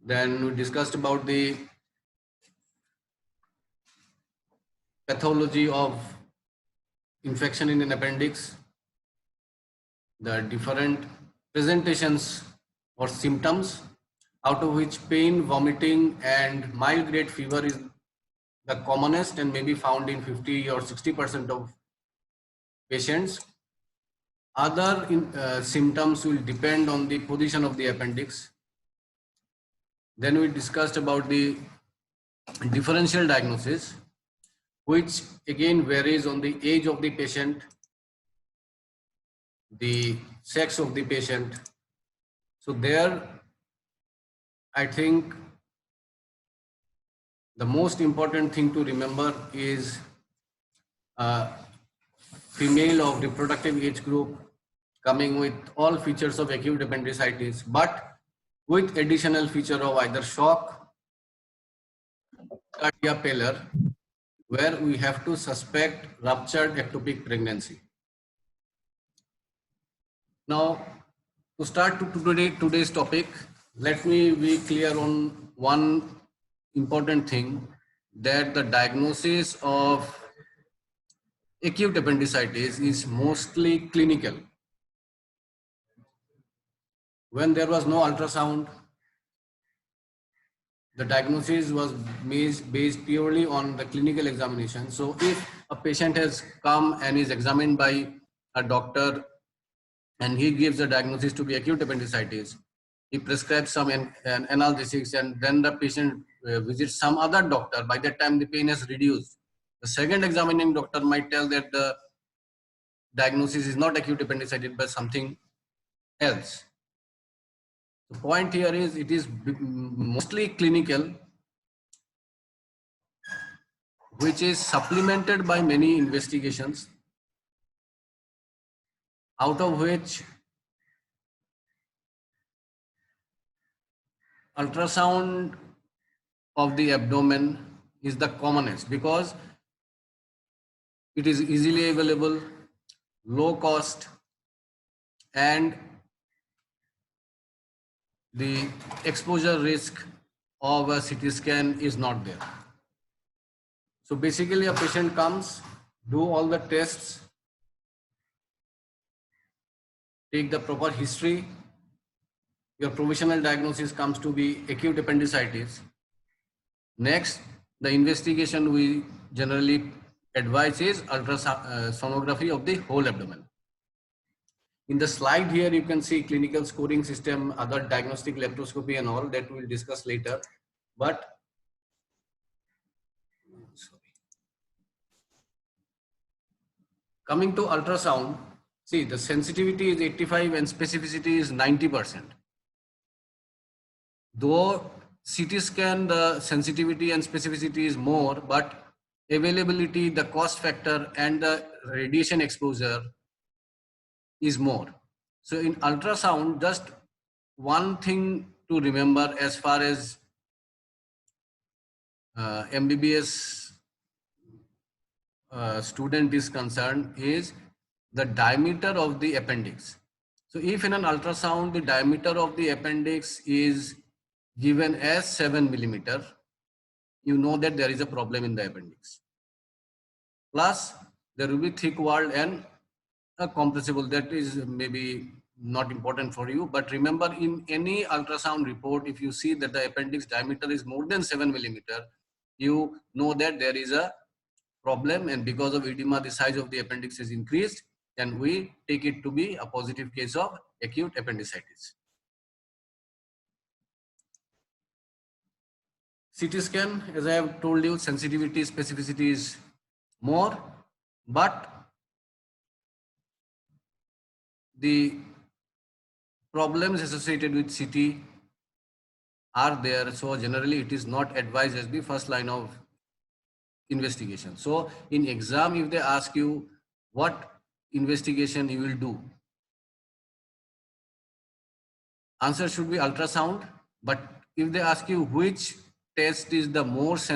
Then we discussed about the pathology of infection in an appendix, the different presentations or symptoms, out of which pain, vomiting, and mild grade fever is the commonest and may be found in 50 or 60% of patients. Other symptoms will depend on the position of the appendix. Then we discussed about the differential diagnosis, which again varies on the age of the patient, the sex of the patient. So there, I think the most important thing to remember is female of reproductive age group coming with all features of acute appendicitis, but with additional feature of either shock, cardia failure, where we have to suspect ruptured ectopic pregnancy. Now, to start today's topic, let me be clear on one important thing, that the diagnosis of acute appendicitis is mostly clinical. When there was no ultrasound, the diagnosis was based purely on the clinical examination. So if a patient has come and is examined by a doctor and he gives a diagnosis to be acute appendicitis, he prescribes some analgesics, and then the patient visits some other doctor. By that time the pain has reduced. The second examining doctor might tell that the diagnosis is not acute appendicitis but something else. The point here is it is mostly clinical, which is supplemented by many investigations, out of which ultrasound of the abdomen is the commonest because it is easily available, low cost, and the exposure risk of a CT scan is not there. So basically a patient comes, do all the tests, take the proper history, your provisional diagnosis comes to be acute appendicitis. Next, the investigation we generally advise is ultrasonography of the whole abdomen. In the slide here, you can see clinical scoring system, other diagnostic laparoscopy and all that we'll discuss later. But coming to ultrasound, see the sensitivity is 85 and specificity is 90%. Though CT scan, the sensitivity and specificity is more, but availability, the cost factor and the radiation exposure is more. So in ultrasound, just one thing to remember as far as MBBS student is concerned is the diameter of the appendix. So if in an ultrasound, the diameter of the appendix is given as 7 millimeter, you know that there is a problem in the appendix. Plus, there will be thick walled and a compressible. That is maybe not important for you, but remember in any ultrasound report, if you see that the appendix diameter is more than 7 millimeter, you know that there is a problem, and because of edema, the size of the appendix is increased, and we take it to be a positive case of acute appendicitis. CT scan, as I have told you, sensitivity, specificity is more, but the problems associated with CT are there. So generally it is not advised as the first line of investigation. So in exam, if they ask you what investigation you will do, answer should be ultrasound. But if they ask you which test is the most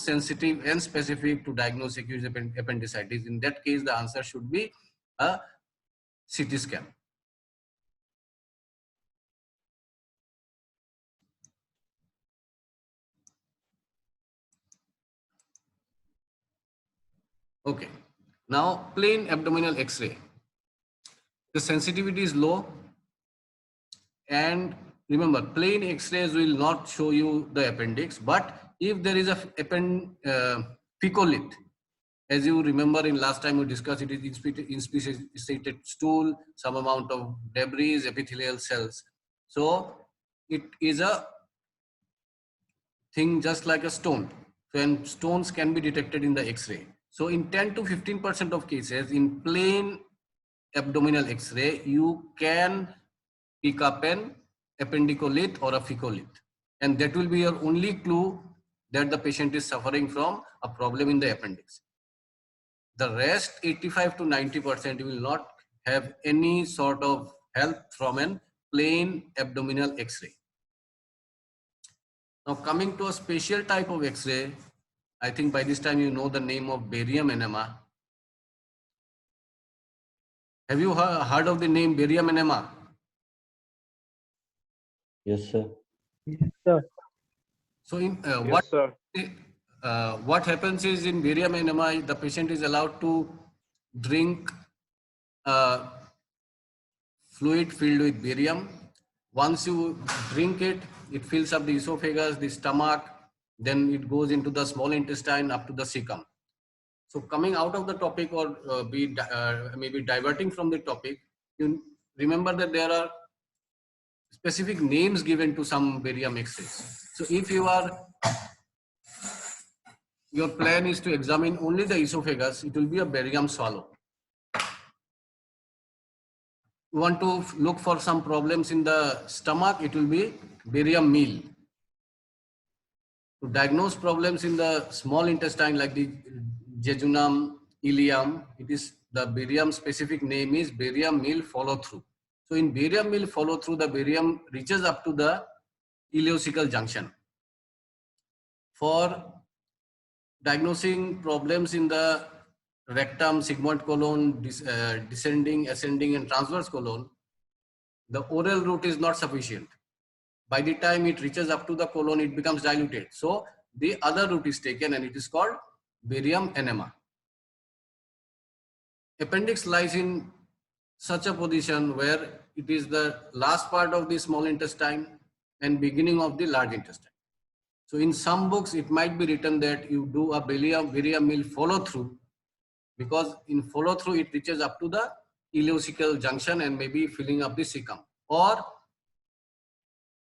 sensitive and specific to diagnose acute appendicitis, in that case the answer should be a CT scan. Okay. Now, plain abdominal X-ray. The sensitivity is low, and remember, plain X-rays will not show you the appendix, but if there is a phycolith, as you remember in last time we discussed, it is inspissated stool, some amount of debris, epithelial cells. So it is a thing just like a stone. So, and stones can be detected in the X-ray. So in 10 to 15% of cases in plain abdominal X-ray, you can pick up an appendicolith or a phycolith. And that will be your only clue that the patient is suffering from a problem in the appendix. The rest 85 to 90% will not have any sort of help from an plain abdominal X-ray. Now coming to a special type of X-ray, I think by this time you know the name of barium enema. Have you heard of the name barium enema? Yes, sir. Yes, sir. So in Yes, sir. what happens is in barium enema, the patient is allowed to drink fluid filled with barium. Once you drink it, it fills up the esophagus, the stomach, then it goes into the small intestine up to the cecum. So coming out of the topic or maybe diverting from the topic, you remember that there are specific names given to some barium X-rays. So if your plan is to examine only the esophagus, it will be a barium swallow. You want to look for some problems in the stomach, it will be barium meal. To diagnose problems in the small intestine like the jejunum, ileum, it is the barium specific name is barium meal follow through. So in barium meal follow through, the barium reaches up to the ileocecal junction. For diagnosing problems in the rectum, sigmoid colon, descending, ascending, and transverse colon, the oral route is not sufficient. By the time it reaches up to the colon, it becomes diluted. So the other route is taken and it is called barium enema. Appendix lies in such a position where it is the last part of the small intestine and beginning of the large intestine. So in some books, it might be written that you do a barium meal follow through, because in follow through, it reaches up to the ileocecal junction and maybe filling up the cecum. Or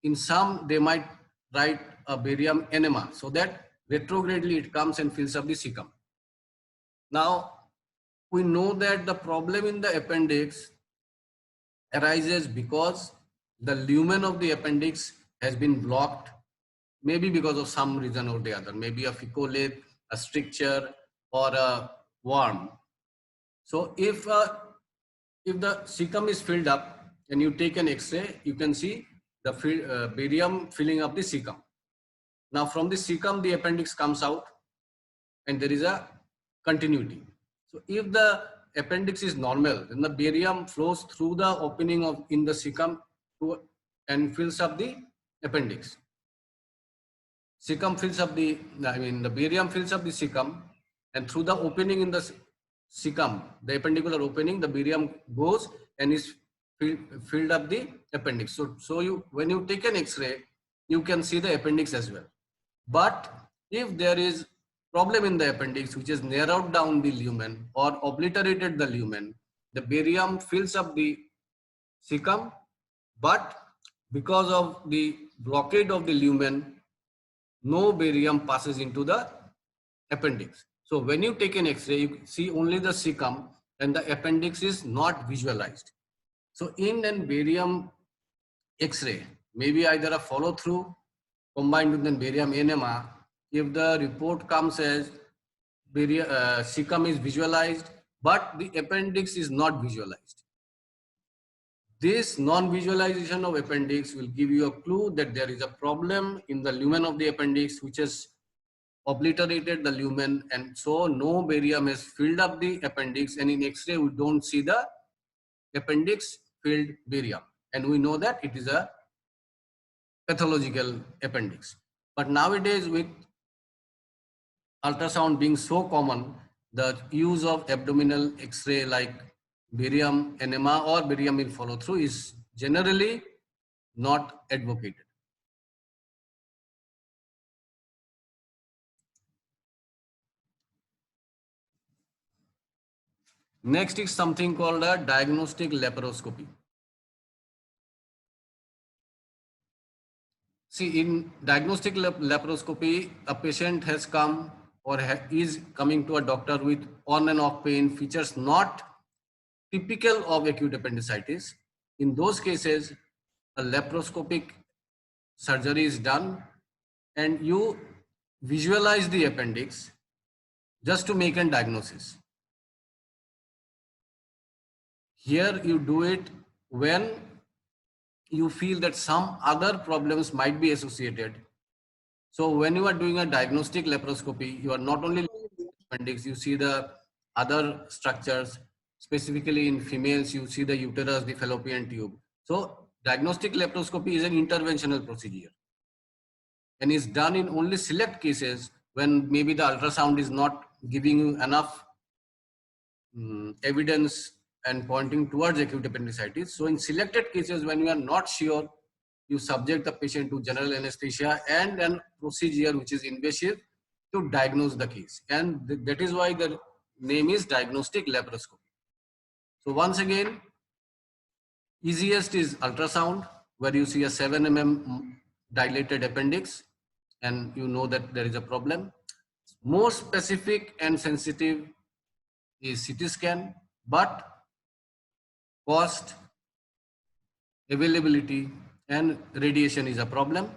in some, they might write a barium enema so that retrogradely it comes and fills up the cecum. Now, we know that the problem in the appendix arises because the lumen of the appendix has been blocked, maybe because of some reason or the other, maybe a phycolith, a stricture, or a worm. So if the cecum is filled up and you take an X-ray, you can see the barium filling up the cecum. Now from the cecum, the appendix comes out and there is a continuity. So if the appendix is normal, then the barium flows through the opening in the cecum and fills up the appendix. The barium fills up the cecum, and through the opening in the cecum, the appendicular opening, the barium goes and is filled up the appendix. So when you take an X-ray, you can see the appendix as well. But if there is problem in the appendix which has narrowed down the lumen or obliterated the lumen, the barium fills up the cecum, but because of the blockade of the lumen, no barium passes into the appendix. So when you take an X-ray, you see only the cecum and the appendix is not visualized. So in an barium X-ray, maybe either a follow through combined with an barium enema, if the report comes as cecum is visualized, but the appendix is not visualized, this non-visualization of appendix will give you a clue that there is a problem in the lumen of the appendix which has obliterated the lumen, and so no barium has filled up the appendix, and in X-ray we don't see the appendix filled barium, and we know that it is a pathological appendix. But nowadays, with ultrasound being so common, the use of abdominal X-ray like barium enema or barium in follow through is generally not advocated. Next is something called a diagnostic laparoscopy. See, in diagnostic laparoscopy, a patient has come or is coming to a doctor with on and off pain, features not typical of acute appendicitis. In those cases, a laparoscopic surgery is done and you visualize the appendix just to make a diagnosis. Here you do it when you feel that some other problems might be associated. So when you are doing a diagnostic laparoscopy, you are not only looking at the appendix, you see the other structures. Specifically in females, you see the uterus, the fallopian tube. So diagnostic laparoscopy is an interventional procedure and is done in only select cases when maybe the ultrasound is not giving you enough evidence and pointing towards acute appendicitis. So in selected cases, when you are not sure, you subject the patient to general anesthesia and an procedure which is invasive to diagnose the case. And that is why the name is diagnostic laparoscopy. So once again, easiest is ultrasound, where you see a 7 mm dilated appendix and you know that there is a problem. More specific and sensitive is CT scan, but cost, availability, and radiation is a problem.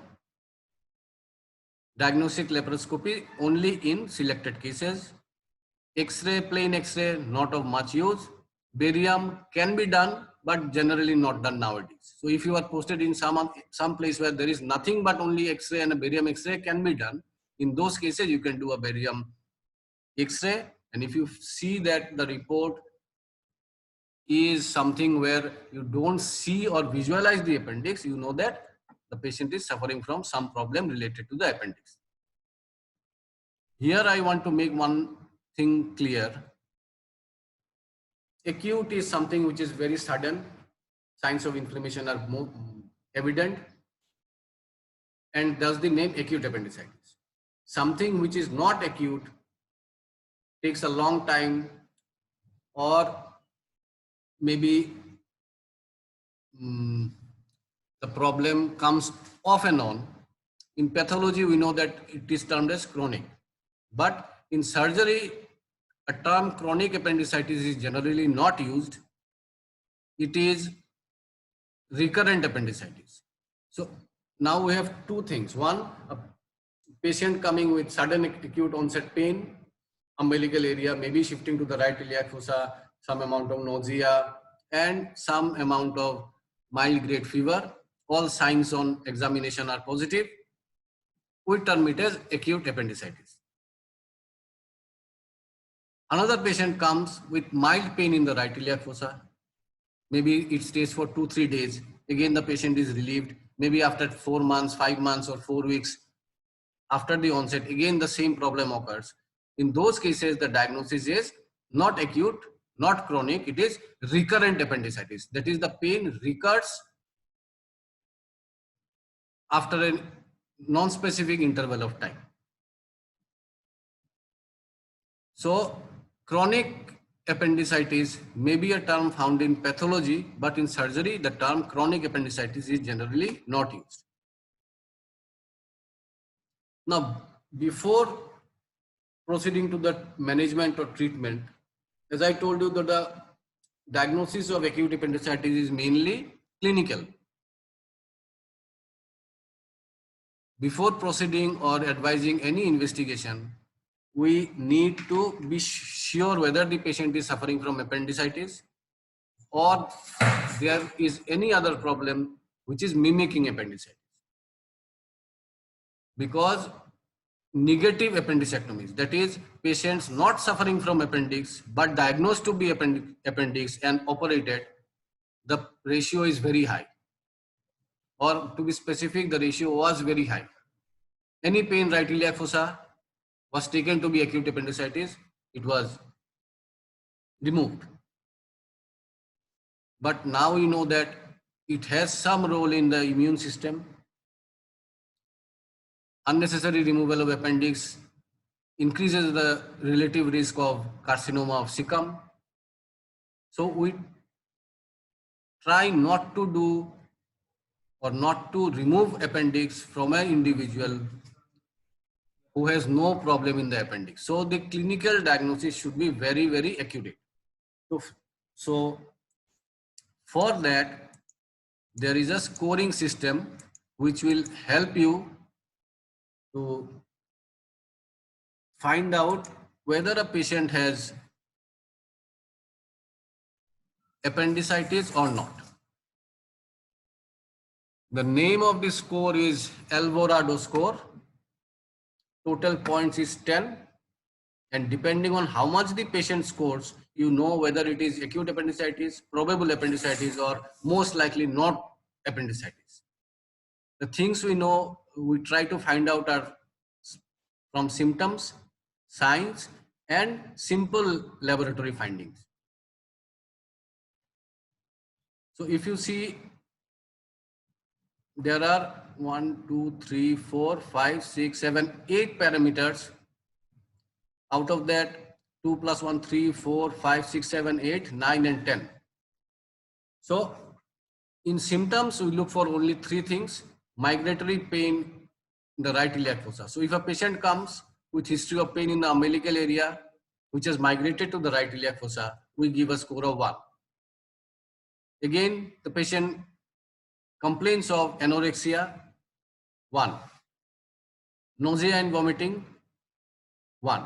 Diagnostic laparoscopy only in selected cases. X-ray, plain X-ray, not of much use. Barium can be done, but generally not done nowadays. So if you are posted in some place where there is nothing but only X-ray and a barium X-ray can be done, in those cases you can do a barium X-ray. And if you see that the report is something where you don't see or visualize the appendix, you know that the patient is suffering from some problem related to the appendix. Here I want to make one thing clear. Acute is something which is very sudden. Signs of inflammation are more evident. And thus the name acute appendicitis. Something which is not acute takes a long time, or maybe the problem comes off and on. In pathology, we know that it is termed as chronic. But in surgery, a term chronic appendicitis is generally not used. It is recurrent appendicitis. So now we have two things. One, a patient coming with sudden acute onset pain, umbilical area, maybe shifting to the right iliac fossa, some amount of nausea, and some amount of mild grade fever. All signs on examination are positive. We term it as acute appendicitis. Another patient comes with mild pain in the right iliac fossa. Maybe it stays for 2-3 days. Again, the patient is relieved. Maybe after 4 months, 5 months, or 4 weeks after the onset, again the same problem occurs. In those cases, the diagnosis is not acute, not chronic. It is recurrent appendicitis. That is, the pain recurs after a non-specific interval of time. So chronic appendicitis may be a term found in pathology, but in surgery, the term chronic appendicitis is generally not used. Now, before proceeding to the management or treatment, as I told you that the diagnosis of acute appendicitis is mainly clinical. Before proceeding or advising any investigation, we need to be sure whether the patient is suffering from appendicitis or there is any other problem which is mimicking appendicitis. Because negative appendicectomies, that is, patients not suffering from appendix but diagnosed to be appendix and operated, the ratio is very high. Or to be specific, the ratio was very high. Any pain right iliac fossa was taken to be acute appendicitis. it was removed. But now we know that it has some role in the immune system. Unnecessary removal of appendix increases the relative risk of carcinoma of cecum. So we try not to do or not to remove appendix from an individual who has no problem in the appendix. So the clinical diagnosis should be very, very accurate. So for that, there is a scoring system which will help you to find out whether a patient has appendicitis or not. The name of the score is Alvarado score. Total points is 10. And depending on how much the patient scores, you know whether it is acute appendicitis, probable appendicitis, or most likely not appendicitis. The things we know, we try to find out are from symptoms, signs, and simple laboratory findings. So if you see, there are 1, 2, 3, 4, 5, 6, 7, 8 parameters. Out of that, 2 plus 1, 3, 4, 5, 6, 7, 8, 9, and 10. So in symptoms, we look for only 3 things: migratory pain in the right iliac fossa. So if a patient comes with history of pain in the umbilical area, which has migrated to the right iliac fossa, we give a score of 1. Again, the patient complains of anorexia, 1. Nausea and vomiting, 1.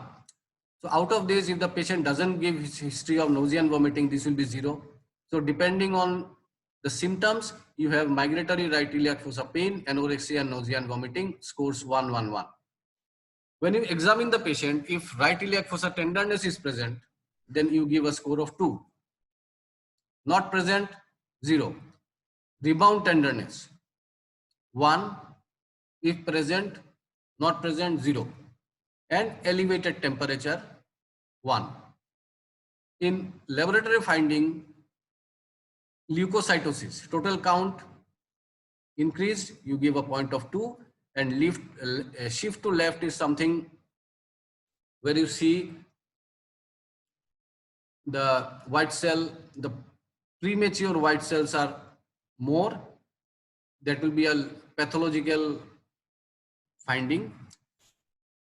So out of this, if the patient doesn't give his history of nausea and vomiting, this will be 0. So depending on the symptoms, you have migratory right iliac fossa pain, anorexia, nausea and vomiting, scores 1, 1, 1. When you examine the patient, if right iliac fossa tenderness is present, then you give a score of 2. Not present, 0. Rebound tenderness, 1. If present, not present, 0. And elevated temperature, 1. In laboratory finding, leukocytosis, total count increased, you give a point of 2, and shift to left is something where you see the white cell, the premature white cells are more. That will be a pathological finding.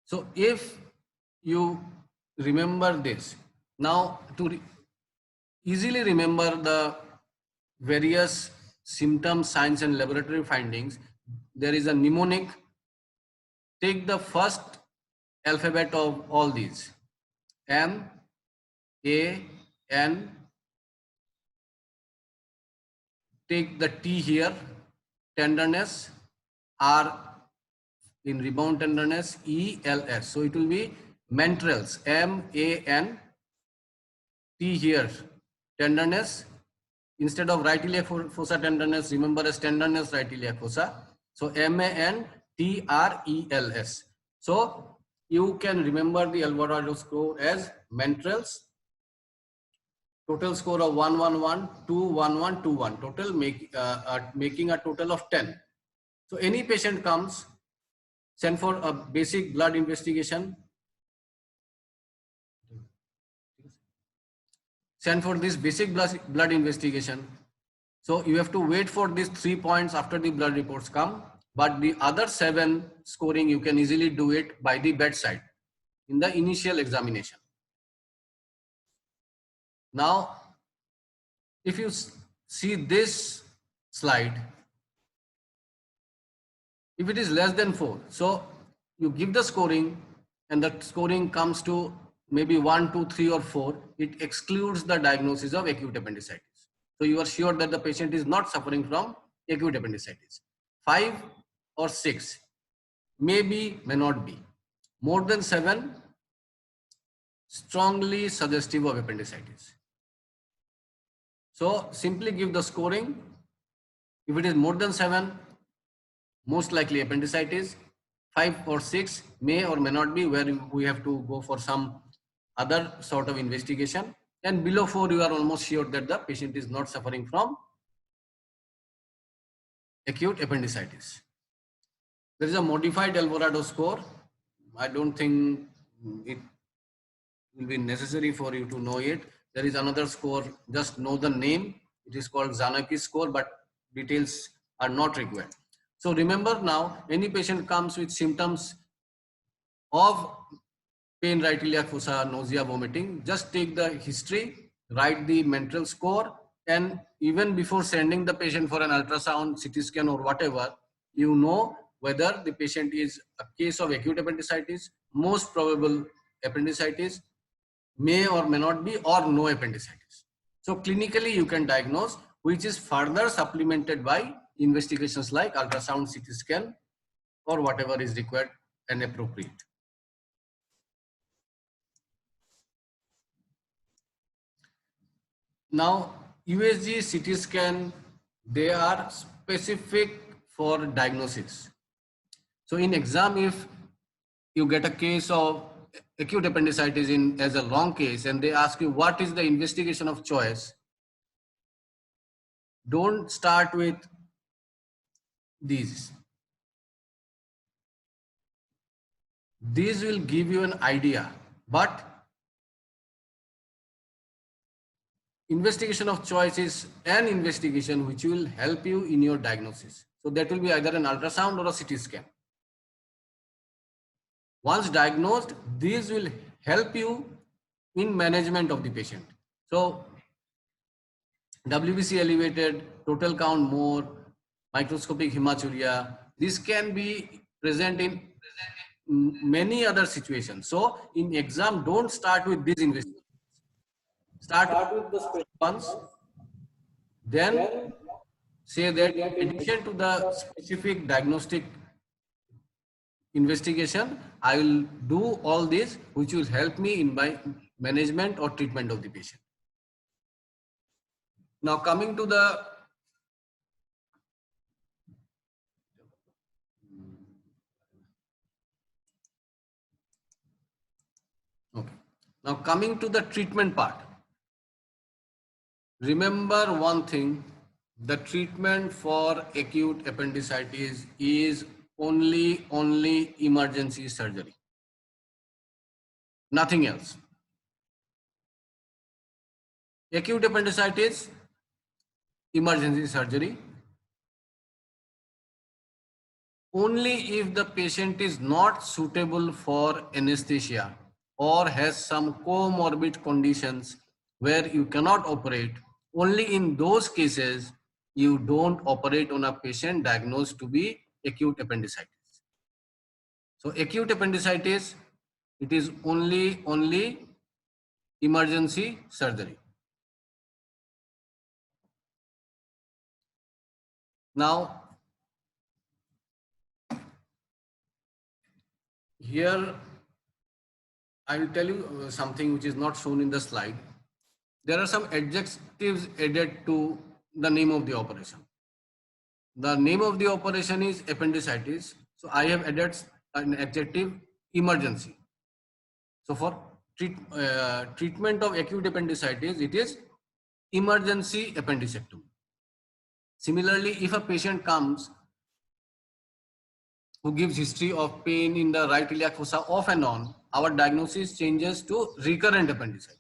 So if you remember this, now to easily remember the various symptoms, signs and laboratory findings, there is a mnemonic. Take the first alphabet of all these: M, A, N. Take the T here, tenderness, R in rebound tenderness, E, L, S. So it will be Mantrels, M, A, N, T here, tenderness. Instead of right iliac fossa tenderness, remember as tenderness right iliac fossa. So Mantrels. So you can remember the Alvarado score as Mantrels. Total score of 1, 1, 1, 2, 1, 1, 2, 1. Total making a total of 10. So any patient comes, send for a basic blood investigation. Send for this basic blood investigation. So you have to wait for these 3 points after the blood reports come. But the other 7 scoring, you can easily do it by the bedside in the initial examination. Now, if you see this slide, if it is less than 4, so you give the scoring and the scoring comes to maybe 1, 2, 3 or 4, it excludes the diagnosis of acute appendicitis. So you are sure that the patient is not suffering from acute appendicitis. 5 or 6, maybe, may not be. More than 7, strongly suggestive of appendicitis. So simply give the scoring. If it is more than 7, most likely appendicitis. 5 or 6 may or may not be, where we have to go for some other sort of investigation, and below 4 you are almost sure that the patient is not suffering from acute appendicitis. There is a modified Alvarado score. I don't think it will be necessary for you to know it. There is another score, just know the name. It is called Zanaki score, but details are not required. So remember now, any patient comes with symptoms of pain, right iliac fossa, nausea, vomiting, just take the history, write the mental score, and even before sending the patient for an ultrasound, CT scan or whatever, you know whether the patient is a case of acute appendicitis, most probable appendicitis, may or may not be, or no appendicitis. So clinically you can diagnose, which is further supplemented by investigations like ultrasound, CT scan, or whatever is required and appropriate. Now, USG, CT scan, they are specific for diagnosis. So in exam, if you get a case of acute appendicitis in as a long case and they ask you what is the investigation of choice, don't start with these. These will give you an idea, but investigation of choice is an investigation which will help you in your diagnosis. So that will be either an ultrasound or a CT scan. Once diagnosed, these will help you in management of the patient. So WBC elevated, total count more, microscopic hematuria, this can be present in many other situations. So in exam, don't start with these investigations. Start with the special ones, then say that in addition to the specific diagnostic investigation, I will do all this which will help me in my management or treatment of the patient. Now coming to the now coming to the treatment part. Remember one thing, the treatment for acute appendicitis is only emergency surgery. Nothing else. Acute appendicitis, emergency surgery. Only if the patient is not suitable for anesthesia or has some comorbid conditions where you cannot operate, only in those cases you don't operate on a patient diagnosed to be acute appendicitis. So acute appendicitis, it is only emergency surgery. Now, here I will tell you something which is not shown in the slide. There are some adjectives added to the name of the operation. The name of the operation is appendicitis. So I have added an adjective emergency. So for treatment of acute appendicitis, it is emergency appendicectomy. Similarly, if a patient comes who gives history of pain in the right iliac fossa off and on, our diagnosis changes to recurrent appendicitis.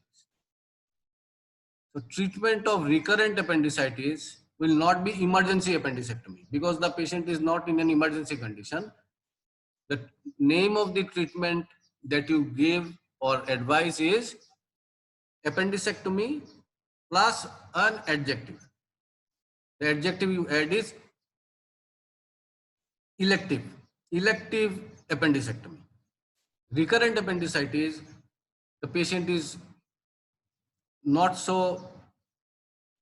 So treatment of recurrent appendicitis will not be emergency appendicectomy because the patient is not in an emergency condition. The name of the treatment that you give or advise is appendicectomy plus an adjective. The adjective you add is elective appendicectomy. Recurrent appendicitis, the patient is not so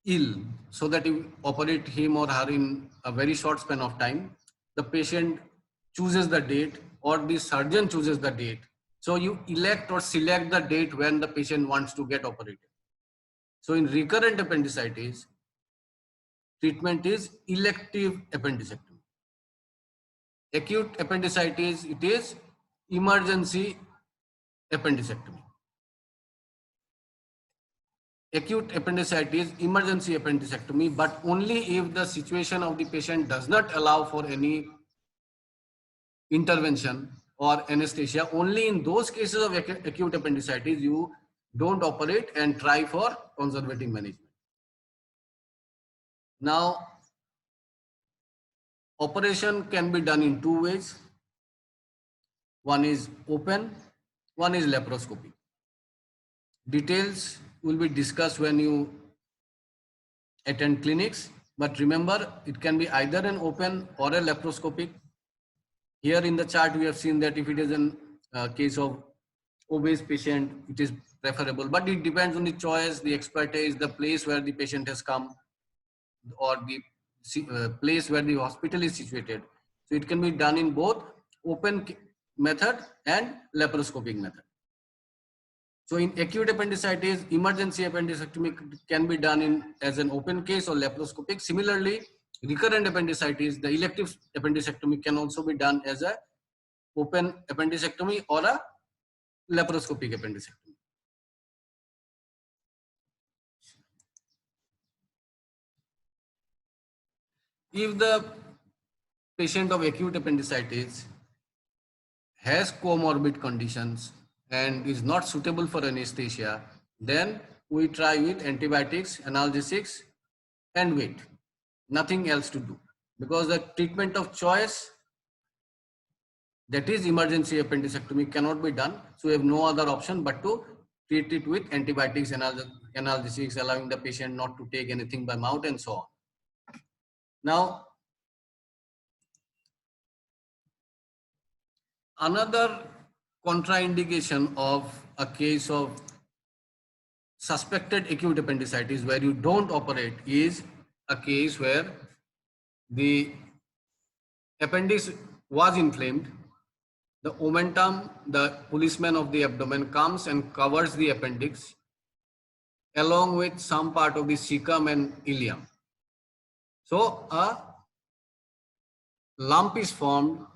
ill so that you operate him or her in a very short span of time. The patient chooses the date or the surgeon chooses the date. So you elect or select the date when the patient wants to get operated. So in recurrent appendicitis, treatment is elective appendicectomy. Acute appendicitis, it is emergency appendicectomy. acute appendicitis, emergency appendectomy, but only if the situation of the patient does not allow for any intervention or anesthesia. Only in those cases of acute appendicitis, you don't operate and try for conservative management. Now, operation can be done in two ways. One is open, one is laparoscopy. Details will be discussed when you attend clinics, but remember, it can be either an open or a laparoscopic. Here in the chart, we have seen that if it is in case of obese patient, it is preferable, but it depends on the choice, the expertise, the place where the patient has come, or the place where the hospital is situated. So it can be done in both open method and laparoscopic method. So in acute appendicitis, emergency appendectomy can be done in as an open case or laparoscopic. Similarly, recurrent appendicitis, the elective appendectomy can also be done as a open appendectomy or a laparoscopic appendectomy. If the patient of acute appendicitis has comorbid conditions and is not suitable for anesthesia, then we try with antibiotics, analgesics, and wait. Nothing else to do, because the treatment of choice, that is emergency appendectomy, cannot be done. So we have no other option but to treat it with antibiotics, analgesics, allowing the patient not to take anything by mouth and so on. Now, another contraindication of a case of suspected acute appendicitis where you don't operate is a case where the appendix was inflamed. The omentum, the policeman of the abdomen, comes and covers the appendix along with some part of the cecum and ileum. So a lump is formed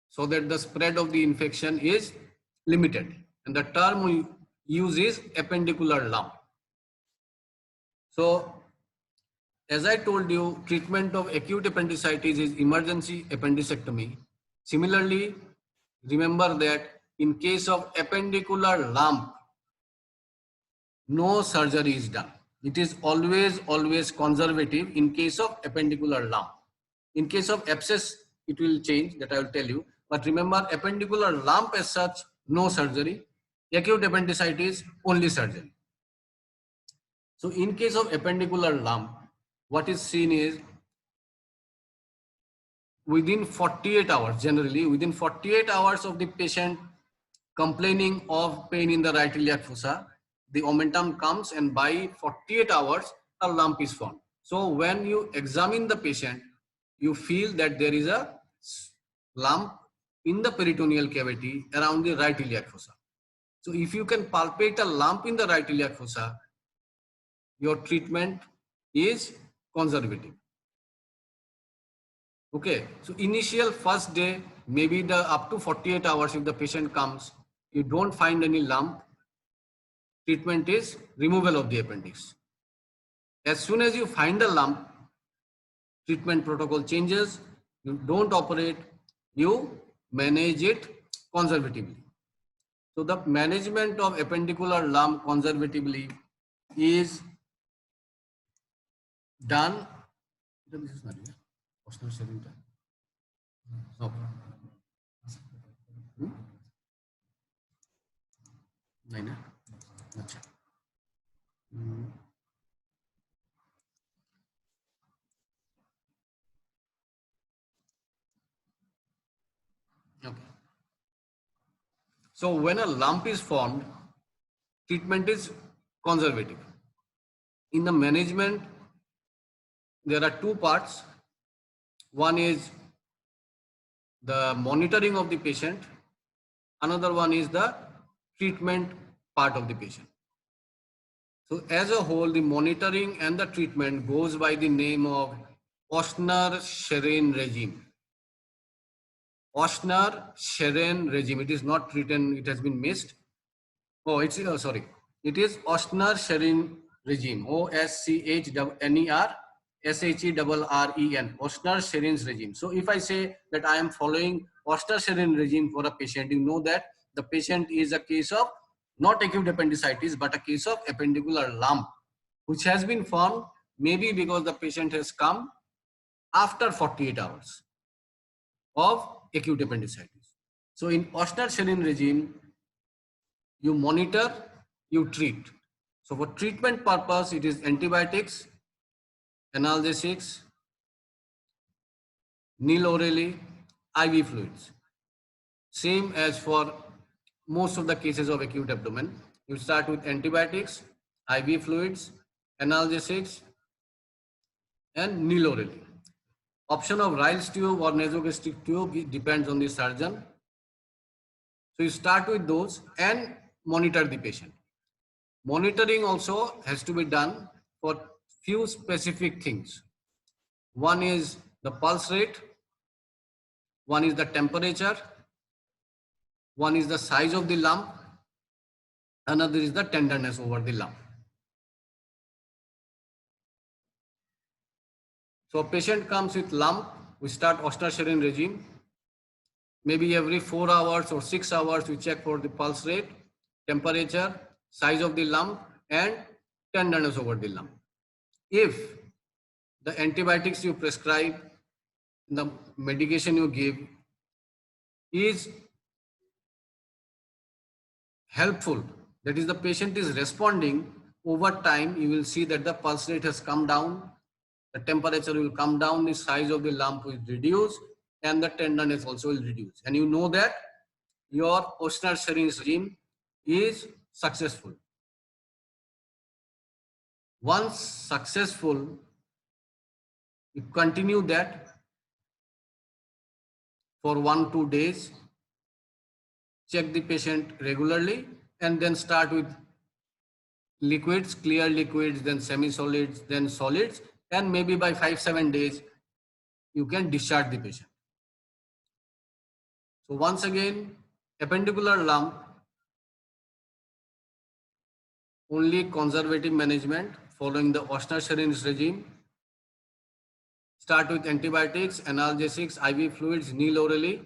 so that the spread of the infection is limited. And the term we use is appendicular lump. So as I told you, treatment of acute appendicitis is emergency appendectomy. Similarly, remember that in case of appendicular lump, no surgery is done. It is always conservative in case of appendicular lump. In case of abscess, it will change, that I will tell you. But remember, appendicular lump as such, no surgery. Acute appendicitis, only surgery. So in case of appendicular lump, what is seen is within 48 hours, generally within 48 hours of the patient complaining of pain in the right iliac fossa, the omentum comes and by 48 hours, a lump is formed. So when you examine the patient, you feel that there is a lump in the peritoneal cavity around the right iliac fossa. So if you can palpate a lump in the right iliac fossa, your treatment is conservative. Okay, so initial first day, maybe the up to 48 hours, if the patient comes, you don't find any lump, treatment is removal of the appendix. As soon as you find the lump, treatment protocol changes. You don't operate, you manage it conservatively. So the management of appendicular lump conservatively is done. Okay. So when a lump is formed, treatment is conservative. In the management, there are two parts. One is the monitoring of the patient. Another one is the treatment part of the patient. So as a whole, the monitoring and the treatment goes by the name of Ochsner-Sherrin regime. Ochsner-Sherrin regime. It is not written, it has been missed. Oh, it's sorry. It is Ochsner-Sherrin regime, OSCHNERSHERREN, Oster-Scherin's regime. So if I say that I am following Oster-Scherin regime for a patient, you know that the patient is a case of not acute appendicitis, but a case of appendicular lump, which has been formed maybe because the patient has come after 48 hours of acute appendicitis. So in Oster-Scherin regime, you monitor, you treat. So for treatment purpose, it is antibiotics, analgesics, nil orally, IV fluids. Same as for most of the cases of acute abdomen. You start with antibiotics, IV fluids, analgesics, and nil orally. Option of Ryle's tube or nasogastric tube depends on the surgeon. So you start with those and monitor the patient. Monitoring also has to be done for few specific things. One is the pulse rate, one is the temperature, one is the size of the lump, another is the tenderness over the lump. So a patient comes with lump, we start Oster-Scherin regime. Maybe every 4 hours or 6 hours we check for the pulse rate, temperature, size of the lump, and tenderness over the lump. If the antibiotics you prescribe, the medication you give is helpful, that is the patient is responding, over time you will see that the pulse rate has come down, the temperature will come down, the size of the lump will reduce, and the tenderness also will reduce. And you know that your Oster-Scherin regime is successful. Once successful, you continue that for 1-2 days, check the patient regularly, and then start with liquids, clear liquids, then semi-solids, then solids, and maybe by 5-7 days, you can discharge the patient. So once again, appendicular lump, only conservative management following the Oster-Scherin regime. Start with antibiotics, analgesics, IV fluids, nil orally.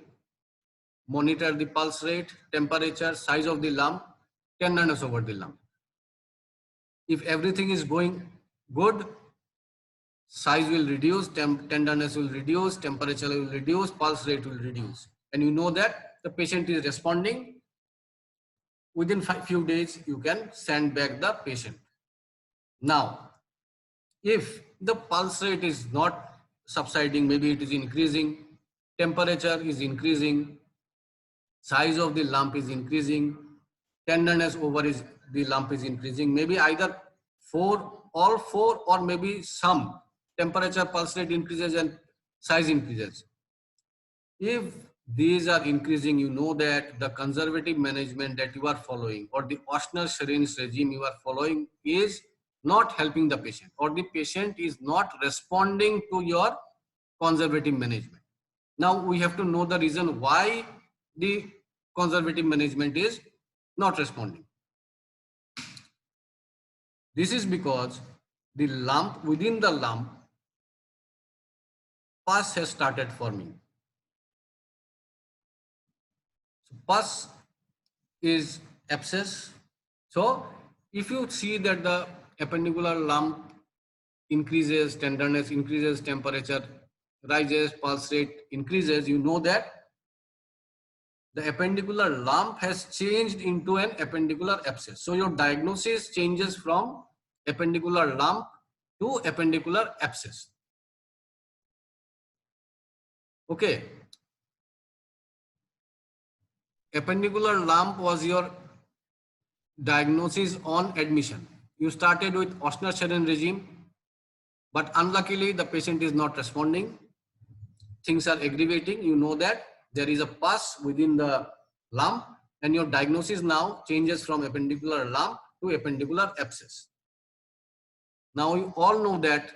Monitor the pulse rate, temperature, size of the lump, tenderness over the lump. If everything is going good, size will reduce, tenderness will reduce, temperature will reduce, pulse rate will reduce. And you know that the patient is responding. Within few days, you can send back the patient. Now, if the pulse rate is not subsiding, maybe it is increasing, temperature is increasing, size of the lump is increasing, tenderness over the lump is increasing, maybe either all four, or maybe some, temperature, pulse rate increases and size increases. If these are increasing, you know that the conservative management that you are following or the Oster-Scherin regime you are following is not helping the patient, or the patient is not responding to your conservative management. Now we have to know the reason why the conservative management is not responding. This is because the lump, within the lump, pus has started forming. So pus is abscess. So if you see that the appendicular lump increases, tenderness increases, temperature rises, pulse rate increases, you know that the appendicular lump has changed into an appendicular abscess. So your diagnosis changes from appendicular lump to appendicular abscess. Okay. Appendicular lump was your diagnosis on admission. You started with Oster-Scherin regime, but unluckily the patient is not responding. Things are aggravating. You know that there is a pus within the lump, and your diagnosis now changes from appendicular lump to appendicular abscess. Now you all know that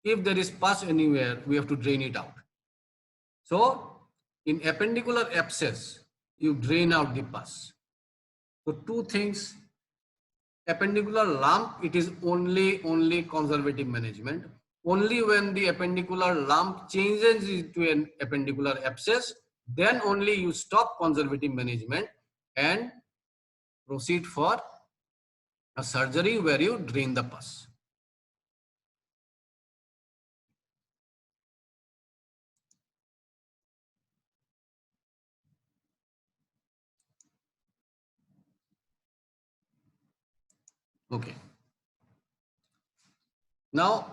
if there is pus anywhere, we have to drain it out. So in appendicular abscess, you drain out the pus. So two things appendicular lump, it is only conservative management. Only when the appendicular lump changes into an appendicular abscess, then only you stop conservative management and proceed for a surgery where you drain the pus. Okay. Now,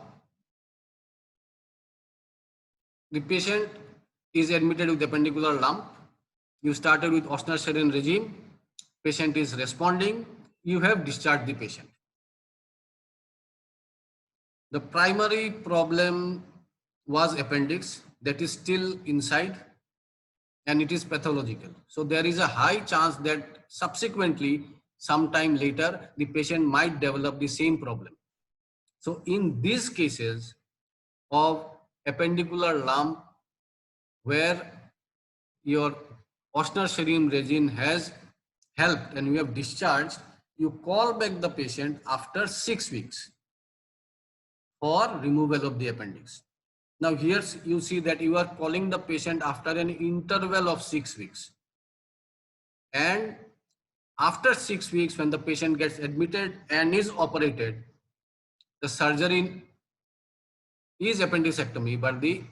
the patient is admitted with appendicular lump. You started with Ostner-Schwerin regime. Patient is responding. You have discharged the patient. The primary problem was appendix that is still inside and it is pathological. So there is a high chance that subsequently, sometime later, the patient might develop the same problem. So in these cases of appendicular lump where your Ostner-Schwerin regime has helped and you have discharged, you call back the patient after 6 weeks for removal of the appendix. Now here you see that you are calling the patient after an interval of 6 weeks. And after 6 weeks, when the patient gets admitted and is operated, the surgery is appendicectomy, but the